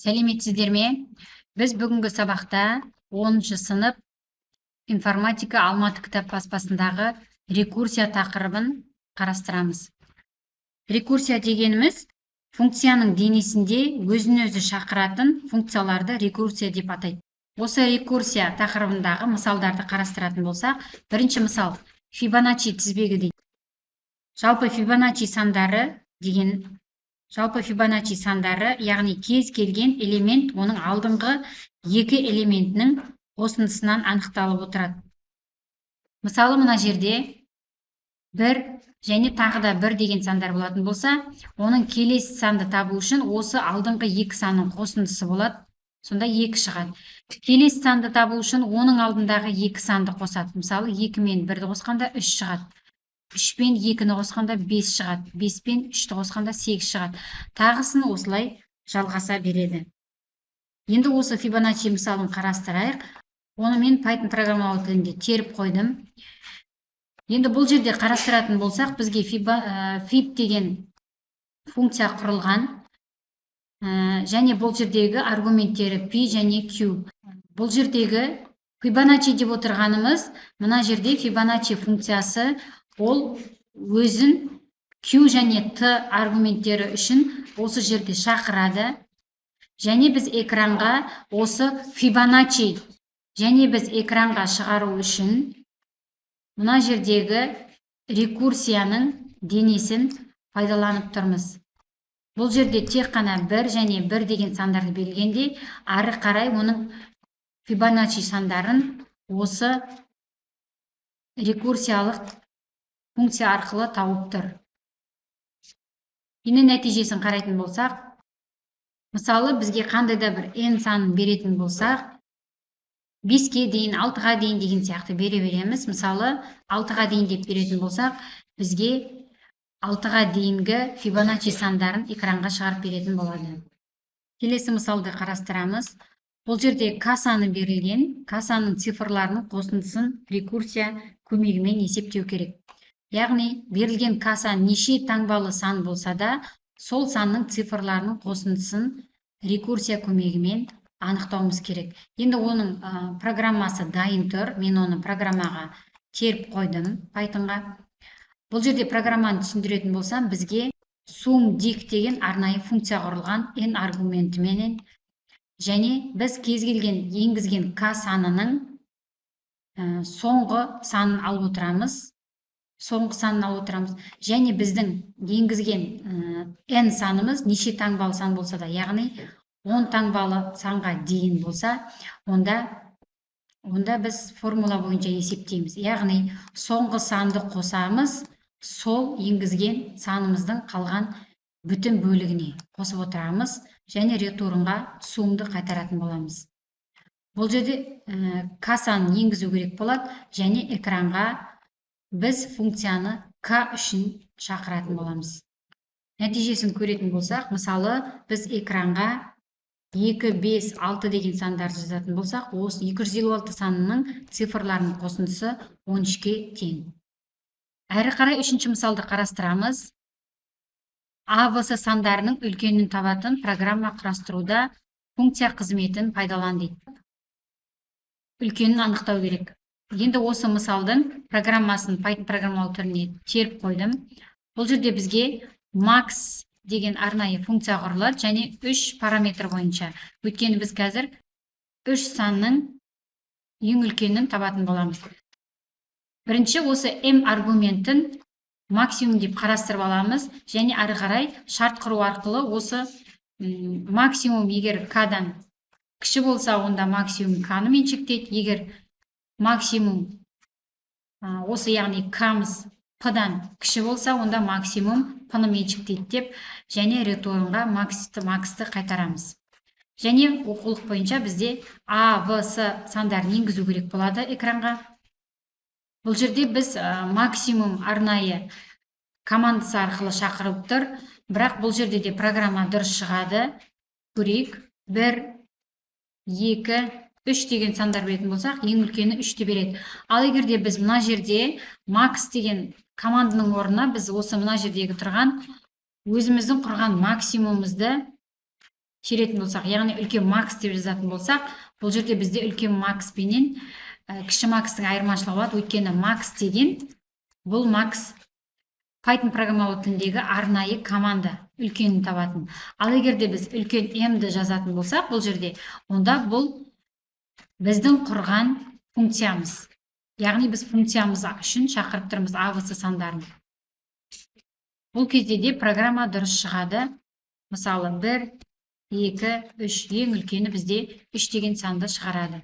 Сәлеметсіздер ме? Біз бүгінгі сабақта 10-шы сынып информатика Алматы кітап баспасындағы рекурсия тақырыбын қарастырамыз. Рекурсия дегеніміз функцияның денесінде өзін-өзі шақыратын функцияларды рекурсия деп атайды. Осы рекурсия тақырыбындағы мысалдарды қарастыратын болсақ, бірінші мысал Фибоначчи тізбегі дейді. Жалпы Фибоначчи сандары, яғни кез келген элемент оның алдыңғы екі элементінің қосындысынан анықталып отырады. Мысалы, мына жерде 1 және тағы да 1 деген сандар болатын болса, оның келесі санды табу үшін осы алдыңғы екі санның қосындысы болады, сонда 2 шығады. Келесі санды табу үшін оның алдындағы екі санды қосады. Мысалы, 2 мен 1-ді қосқанда 3 шығады. 3 пен 2-ні қосқанда 5 шығады. 5 пен 3-ті қосқанда 8 шығады. Тағысын осылай жалғаса береді. Енді осы Фибоначчи мысалын қарастырайық. Оны мен Python программалау тілінде теріп қойдым. Енді бұл жерде қарастыратын болсақ, бізге fib деген функция құрылған. Және бұл жердегі аргументтері p және q. Бұл жердегі Фибоначчи деп отырғанымыз, мына жерде Фибоначчи функциясы ол өзін Q және T аргументтері үшін осы жерде шақырады. Және біз экранға осы Фибоначчи және біз экранға шығару үшін мына жердегі рекурсияның денесін пайдаланып тұрмыз. Бұл жерде тек қана 1 және 1 деген сандарды берілгенде, ары қарай оның Фибоначчи сандарын осы рекурсиялық функция арқылы тауып тұр. Енді нәтижесін қарайтын болсақ, мысалы, бізге қандай да бір n санын беретін болсақ, 5-ке дейін, 6-ға дейін деген сияқты бере береміз. Мысалы, 6-ға дейін деп беретін болсақ, бізге 6-ға дейінгі Фибоначчи сандарын экранға шығарып беретін болады. Келесі мысалды қарастырамыз. Бұл жерде k саны берілген, k санның цифрларының қосындысын рекурсия көмегімен есептеу керек. Яғни, берілген k сан неше таңбалы сан болса да, сол санның цифрларының қосындысын рекурсия көмегімен анықтауымыз керек. Енді оның программасы дайын тұр. Мен оны программаға теріп қойдым, Pythonға. Бұл жерде программаны түсіндіретін болсам, бізге sumDict деген арнайы функция құрылған n аргументіменен, және біз кез келген енгізген k санының соңғы санын алып отырамыз. Және біздің енгізген n санымыз неше таңбалы сан болса да, яғни 10 таңбалы санға дейін болса, онда біз формула бойынша есептейміз. Яғни соңғы санды қосамыз, сол енгізген санымыздың қалған бүтін бөлігіне қосып отырамыз, және ретурнға сумды қайтаратын боламыз. Бұл жерде k санын енгізу керек болады, және экранға біз функцияны k үшін шақыратын боламыз. Нәтижесін көретін болсақ, мысалы, біз экранға 2, 5, 6 деген сандарды жазатын болсақ, осы 256 санының цифрларының қосындысы 13-ке тең. Әрі қарай үшінші мысалды қарастырамыз. AVS сандарының үлкенін табатын программа құрастыруда функция қызметін пайдалан дейді. Үлкенін анықтау керек. Енді осы мысалдың программасын Python программалау тіліне теріп қойдым. Бұл жерде бізге max деген арнайы функция құрылады, және 3 параметр бойынша. Өйткені біз қазір 3 санның ең үлкенін табатын боламыз. Бірінші осы m аргументін максимум деп қарастырып аламыз, және ары қарай шарт құру арқылы осы максимум егер k-дан кіші болса, онда максимум k-ны меншіктейді. Егер максимум осы, яғни k-мыз p-дан кіші болса, онда максимум p-ны меншіктейді деп, және ретурнға максты қайтарамыз. Және оқулық бойынша бізде AVS сандарын енгізу керек болады экранға. Бұл жерде біз максимум арнайы командасы арқылы шақырып тұр, бірақ бұл жерде де программа дұрыс шығады. Көрейік. 1, 2, 3 деген сандар беретін болсақ, ең үлкені 3-ті береді. Ал егерде біз мына жерде max деген команданың орнына біз осы мына жердегі тұрған өзіміздің құрған максимумымызды шеретін болсақ, яғни үлкен макс деп жазатын болсақ, бұл жерде бізде үлкен макс пенен кіші макстың айырмашылығы болады. Өйткені макс деген бұл макс Python программалау тіліндегі арнайы команда, үлкенін табатын. Ал егерде біз үлкен m-ді жазатын болсақ, бұл жерде, онда бұл біздің құрған функциямыз. Яғни біз функциямыз үшін шақырып тұрмыз ABC сандарын. Бұл кезде де программа дұрыс шығады. Мысалы 1, 2, 3, ең үлкені бізде 3 деген санды шығарады.